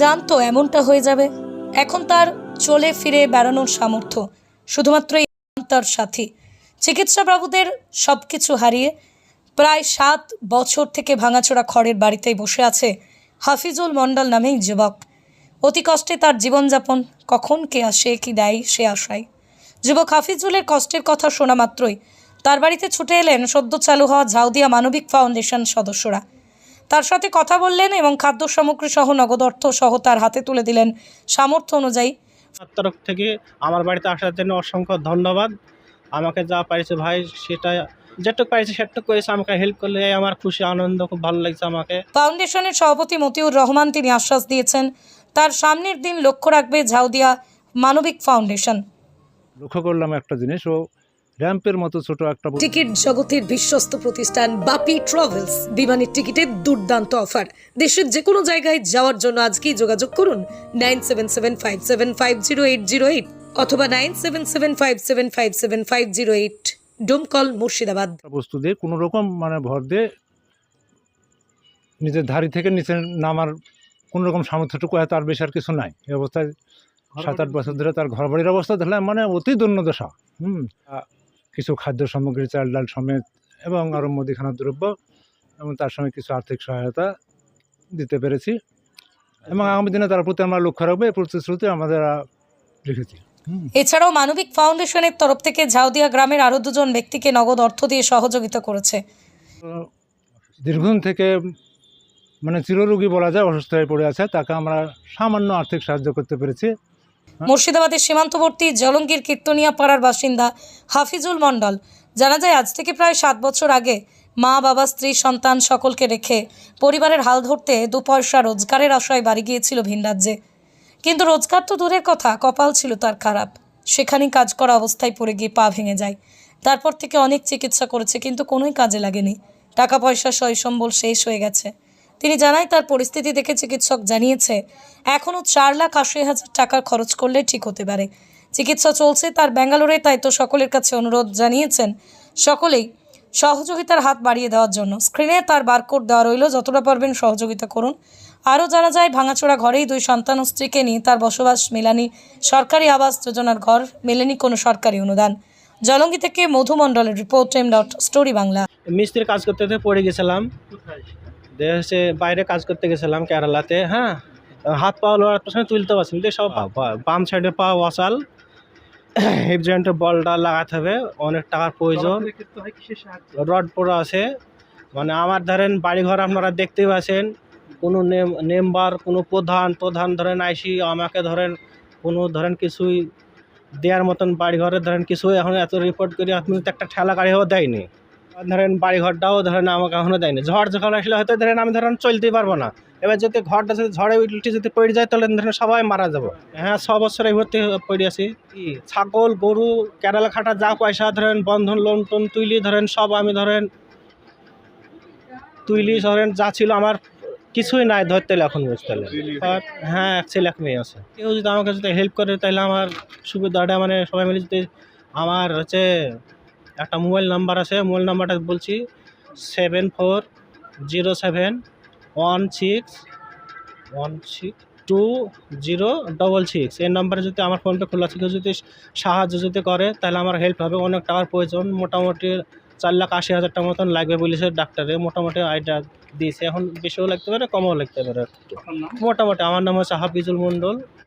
জানতো এমনটা হয়ে যাবে? এখন তার চলে ফিরে বেড়ানোর সামর্থ্য শুধুমাত্র তার সাথী। চিকিৎসা বাবুদের সবকিছু হারিয়ে প্রায় 7 বছর থেকে ভাঙাচোরা খড়ের বাড়িতেই বসে আছে হাফিজুল মণ্ডল নামেই যুবক। অতি কষ্টে তার জীবনযাপন, কখন কে আসে কি দেয় সে আশায়। যুবক হাফিজুলের কষ্টের কথা শোনা মাত্রই তার বাড়িতে ছুটে এলেন সদ্য চালু হওয়া ঝাউদিয়া মানবিক ফাউন্ডেশন সদস্যরা। তার সাথে কথা বললেন এবং খাদ্য সামগ্রী সহ নগদ অর্থ সহ তার হাতে তুলে দিলেন সামর্থ্য অনুযায়ী। তরফ থেকে আমার বাড়িতে আসার জন্য অসংখ্য ধন্যবাদ। আমাকে যা পাইছে ভাই সেটা যেটুকু পাইছে সেটুকু করেছে, আমাকে হেল্প করলে আমার খুশি আনন্দ, খুব ভালো লাগছে আমাকে। ফাউন্ডেশনের সভাপতি মতিউর রহমান তিনি আশ্বাস দিয়েছেন তার সামনের দিন লক্ষ্য রাখবে ঝাউদিয়া মানবিক ফাউন্ডেশন। লক্ষ্য করলাম একটা জিনিস, ও র্যাম্পের মতো ছোট একটা টিকিট জগতের বিশ্বস্ত প্রতিষ্ঠান বাপি ট্রাভেলস বিমানের টিকিটের দুর্দান্ত অফার। দেশের যে কোনো জায়গায় যাওয়ার জন্য আজকেই যোগাযোগ করুন 9775750808 অথবা 9775757508, ডোমকল, মুর্শিদাবাদ। বস্তু দিয়ে কোনো রকম ভর দিয়ে নিজের ধারি থেকে নিচে নামার কোনো রকম সামর্থ্যটুকু, তার বেশি আর কিছু নাই। এই অবস্থায় 7-8 বছর ধরে তার ঘর বাড়ির অবস্থা দেখলাম অতি দুর্দশা। কিছু খাদ্য সামগ্রী, চাল ডাল সমেত এবং আরও মুদিখানার দ্রব্য এবং তার সঙ্গে কিছু আর্থিক সহায়তা দিতে পেরেছি এবং আগামী দিনে তার প্রতি আমরা লক্ষ্য রাখবো, এই প্রতিশ্রুতি আমাদের রেখেছি। এছাড়াও মানবিক ফাউন্ডেশনের তরফ থেকে ঝাউদিয়া গ্রামের আরও 2 জন ব্যক্তিকে নগদ অর্থ দিয়ে সহযোগিতা করেছে। দীর্ঘদিন থেকে চিররোগী বলা যায়, অসুস্থ হয়ে পড়ে আছে, তাকে আমরা সামান্য আর্থিক সাহায্য করতে পেরেছি। মুর্শিদাবাদের সীমান্তবর্তী জলঙ্গির কীর্তনিয়া পাড়ার বাসিন্দা হাফিজুল মণ্ডল জানা যায় আজ থেকে প্রায় 7 বছর আগে মা বাবা স্ত্রী সন্তান সকলকে রেখে পরিবারের হাল ধরতে 2 পয়সা রোজগারের আশায় বাড়ি গিয়েছিল ভিন রাজ্যে। কিন্তু রোজগার তো দূরের কথা, কপাল ছিল তার খারাপ। সেখানেই কাজ করা অবস্থায় পড়ে গিয়ে পা ভেঙে যায়। তারপর থেকে অনেক চিকিৎসা করেছে কিন্তু কোনোই কাজে লাগেনি। টাকা পয়সা সয় সম্বল শেষ হয়ে গেছে। তিনি জানায় তার পরিস্থিতি দেখে চিকিৎসক জানিয়েছে এখনও 4,80,000 টাকা খরচ করলে ঠিক হতে পারে। চিকিৎসা চলছে তার ব্যাঙ্গালোরে, তাই তো সকলের কাছে অনুরোধ জানিয়েছেন সকলেই সহযোগিতার হাত বাড়িয়ে দেওয়ার জন্য। স্ক্রিনে তার বারকোড দেওয়া রইল, যতটা পারবেন সহযোগিতা করুন। আরও জানা যায় ভাঙাচোরা ঘরেই 2 সন্তান ও স্ত্রীকে নিয়ে তার বসবাস। মেলানি সরকারি আবাস যোজনার ঘর, মেলেনি কোনো সরকারি অনুদান। জলঙ্গি থেকে মধু মণ্ডলের রিপোর্ট, m.story বাংলা। মিস্ত্রির কাজ করতে পড়ে গেছিলাম, দেশে বাইরে কাজ করতে গেছিলাম কেরালাতে। হাত পা লড়ার সময় তুলতে পারছি না, সব বাম সাইডে পা ওয়াসাল, হিপ জয়েন্টের বলটা লাগাতে হবে, অনেক টাকার প্রয়োজন। রড পড়া আছে, আমার ধরেন বাড়িঘর আপনারা দেখতেই পাচ্ছেন, কোনো মেম্বার, কোনো প্রধান ধরেন আইসি আমাকে ধরেন কিছুই দেওয়ার মতন বাড়িঘরে কিছুই এখন এত রিপোর্ট করি আপনি তো একটা ঠেলা গাড়িও দেয়নি। ধরেন বাড়িঘরটাও আমাকে এখনও দেয়নি। ঝড় যখন আসলে হয়তো আমি চলতেই পারবো না। এবার যদি ঘরটা যদি ঝড়ে উল্টে যদি পড়ে যায় তাহলে সবাই মারা যাবো। 6 বছর এই ভর্তি পড়ে আছি। ছাগল গরু কেরালা খাটা যা পয়সা বন্ধন লোন টোন তুইলি সব আমি তুইলি যা ছিল আমার কিছুই নাই ধরতে এখন বুঝতে। 1 ছেলে 1 মেয়ে আছে। কেউ যদি আমাকে যদি হেল্প করে তাহলে আমার সুবিধাটা সবাই মিলে যদি আমার একটা মোবাইল নাম্বার আছে, মোবাইল নাম্বারটা বলছি 7407162066। এই নাম্বারে যদি আমার ফোনপে খোলা আছে, কেউ যদি সাহায্য যদি করে তাহলে আমার হেল্প হবে। অনেক টাকার প্রয়োজন, মোটামুটি 4,80,000 টাকা মতন লাগবে বলেছে ডাক্তারে, মোটামুটি আইডিয়া দিয়েছে। এখন বেশিও লাগতে পারে কমও লাগতে পারে। মোটামুটি আমার নাম হচ্ছে হাফিজুল মণ্ডল।